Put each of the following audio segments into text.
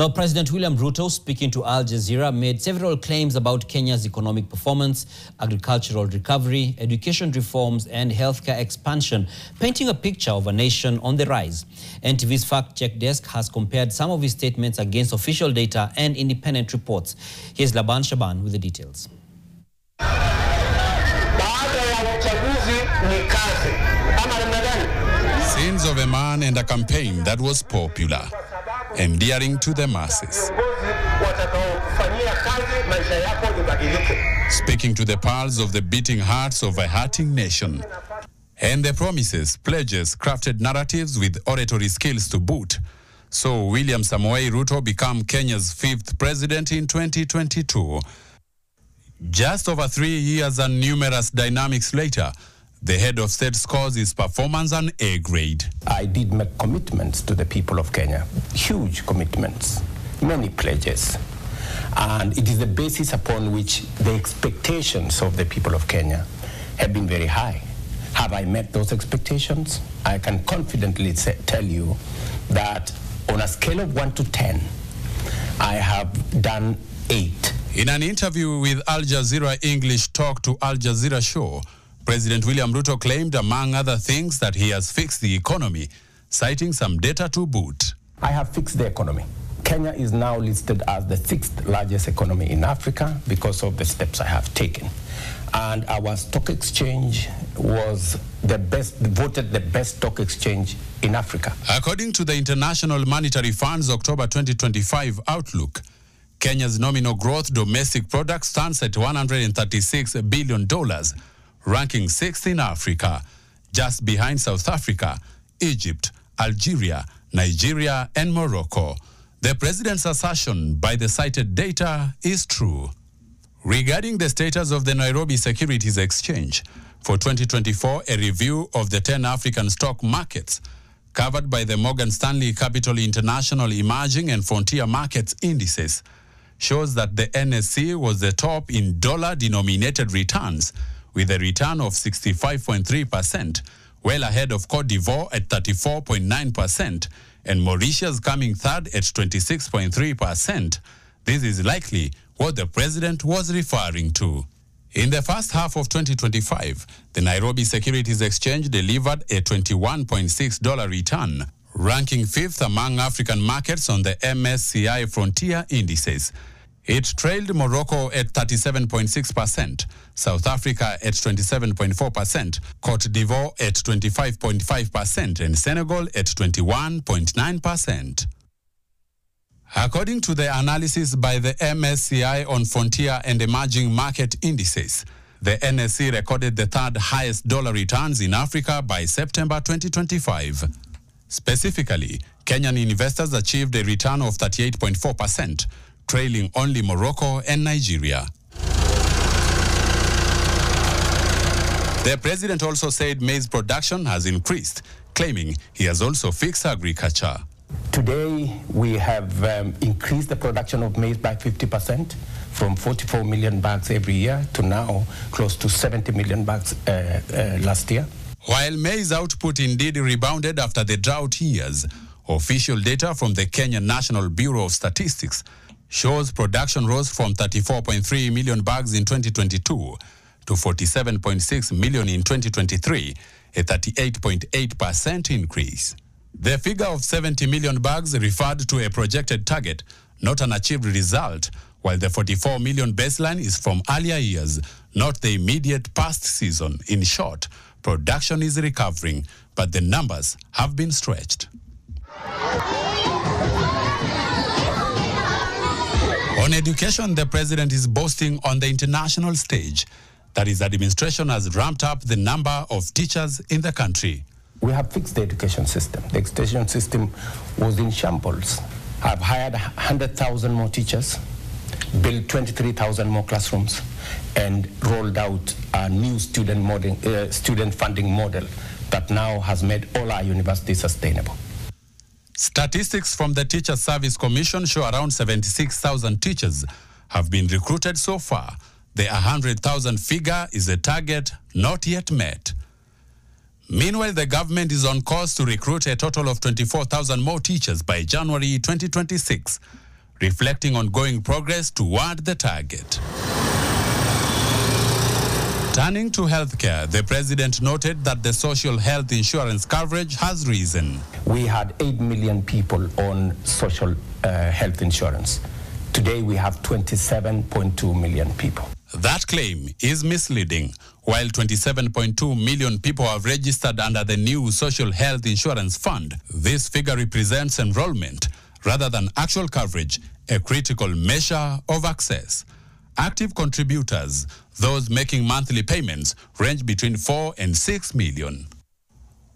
Now, President William Ruto, speaking to Al Jazeera, made several claims about Kenya's economic performance, agricultural recovery, education reforms, and healthcare expansion, painting a picture of a nation on the rise. NTV's fact-check desk has compared some of his statements against official data and independent reports. Here's Laban Shaban with the details. Scenes of a man and a campaign that was popular, endearing to the masses. Speaking to the pulse of the beating hearts of a hurting nation. And the promises, pledges, crafted narratives with oratory skills to boot. So William Samoei Ruto became Kenya's 5th president in 2022. Just over 3 years and numerous dynamics later, the head of state scores his performance an A grade. I did make commitments to the people of Kenya, huge commitments, many pledges. And it is the basis upon which the expectations of the people of Kenya have been very high. Have I met those expectations? I can confidently tell you that on a scale of 1 to 10, I have done 8. In an interview with Al Jazeera English Talk to Al Jazeera Show, President William Ruto claimed, among other things, that he has fixed the economy, citing some data to boot. I have fixed the economy. Kenya is now listed as the 6th largest economy in Africa because of the steps I have taken. And our stock exchange was voted the best stock exchange in Africa. According to the International Monetary Fund's October 2025 outlook, Kenya's nominal gross domestic product stands at $136 billion, ranking 6th in Africa, just behind South Africa, Egypt, Algeria, Nigeria, and Morocco. The president's assertion by the cited data is true. Regarding the status of the Nairobi Securities Exchange, for 2024, a review of the 10 African stock markets covered by the Morgan Stanley Capital International Emerging and Frontier Markets Indices shows that the NSE was the top in dollar-denominated returns, with a return of 65.3%, well ahead of Cote d'Ivoire at 34.9%, and Mauritius coming third at 26.3%. This is likely what the president was referring to. In the first half of 2025, the Nairobi Securities Exchange delivered a $21.6 return, ranking 5th among African markets on the MSCI Frontier Indices. It trailed Morocco at 37.6%, South Africa at 27.4%, Cote d'Ivoire at 25.5%, and Senegal at 21.9%. According to the analysis by the MSCI on Frontier and Emerging Market Indices, the NSE recorded the 3rd highest dollar returns in Africa by September 2025. Specifically, Kenyan investors achieved a return of 38.4%, trailing only Morocco and Nigeria. The president also said maize production has increased, claiming he has also fixed agriculture. Today, we have increased the production of maize by 50%, from 44 million bags every year to now close to 70 million bags last year. While maize output indeed rebounded after the drought years, official data from the Kenya National Bureau of Statistics shows production rose from 34.3 million bags in 2022 to 47.6 million in 2023, a 38.8% increase. The figure of 70 million bags referred to a projected target, not an achieved result, while the 44 million baseline is from earlier years, not the immediate past season. In short, production is recovering, but the numbers have been stretched. On education, the president is boasting on the international stage that his administration has ramped up the number of teachers in the country. We have fixed the education system. The education system was in shambles. I've hired 100,000 more teachers, built 23,000 more classrooms, and rolled out a new student funding model that now has made all our universities sustainable. Statistics from the Teacher Service Commission show around 76,000 teachers have been recruited so far. The 100,000 figure is a target not yet met. Meanwhile, the government is on course to recruit a total of 24,000 more teachers by January 2026, reflecting ongoing progress toward the target. Turning to healthcare, the president noted that the social health insurance coverage has risen. We had 8 million people on social health insurance. Today we have 27.2 million people. That claim is misleading. While 27.2 million people have registered under the new Social Health Insurance Fund, this figure represents enrollment rather than actual coverage, a critical measure of access. Active contributors, those making monthly payments, range between 4 and 6 million.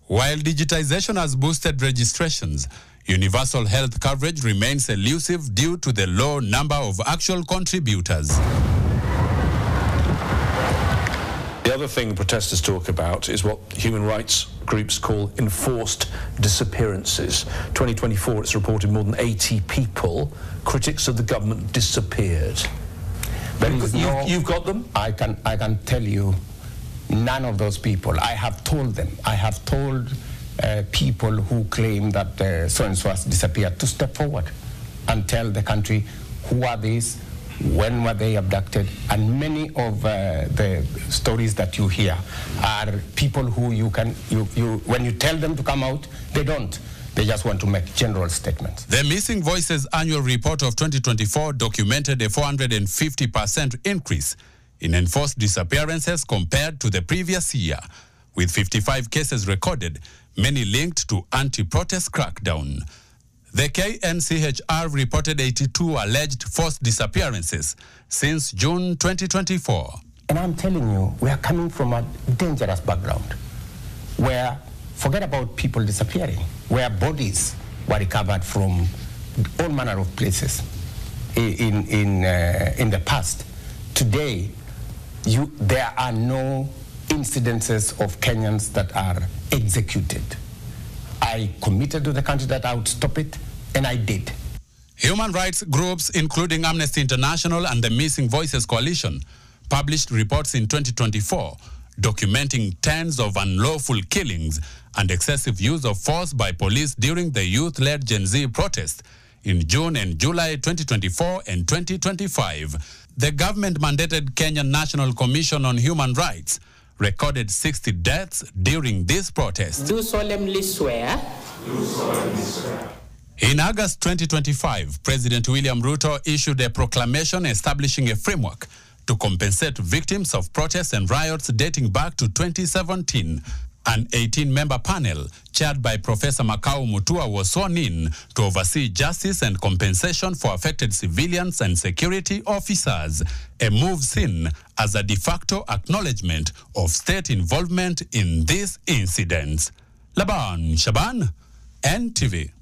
While digitization has boosted registrations, universal health coverage remains elusive due to the low number of actual contributors. The other thing protesters talk about is what human rights groups call enforced disappearances. 2024, it's reported more than 80 people, critics of the government, disappeared. You've got them? I can tell you, none of those people. I have told them. I have told people who claim that so-and-so has disappeared to step forward and tell the country who are these, when were they abducted, and many of the stories that you hear are people who when you tell them to come out, they don't. They just want to make general statements. The Missing Voices annual report of 2024 documented a 450% increase in enforced disappearances compared to the previous year, with 55 cases recorded, many linked to anti-protest crackdown. The KNCHR reported 82 alleged forced disappearances since June 2024. And I'm telling you, we are coming from a dangerous background where, forget about people disappearing, where bodies were recovered from all manner of places in the past. Today, there are no incidences of Kenyans that are executed. I committed to the country that I would stop it, and I did. Human rights groups, including Amnesty International and the Missing Voices Coalition, published reports in 2024 documenting tens of unlawful killings and excessive use of force by police during the youth-led Gen Z protest in June and July 2024 and 2025. The government-mandated Kenyan National Commission on Human Rights recorded 60 deaths during this protest. Do solemnly swear. Do solemnly swear. In August 2025, President William Ruto issued a proclamation establishing a framework to compensate victims of protests and riots dating back to 2017. An 18-member panel, chaired by Professor Makau Mutua, was sworn in to oversee justice and compensation for affected civilians and security officers, a move seen as a de facto acknowledgement of state involvement in these incidents. Laban Shaban, NTV.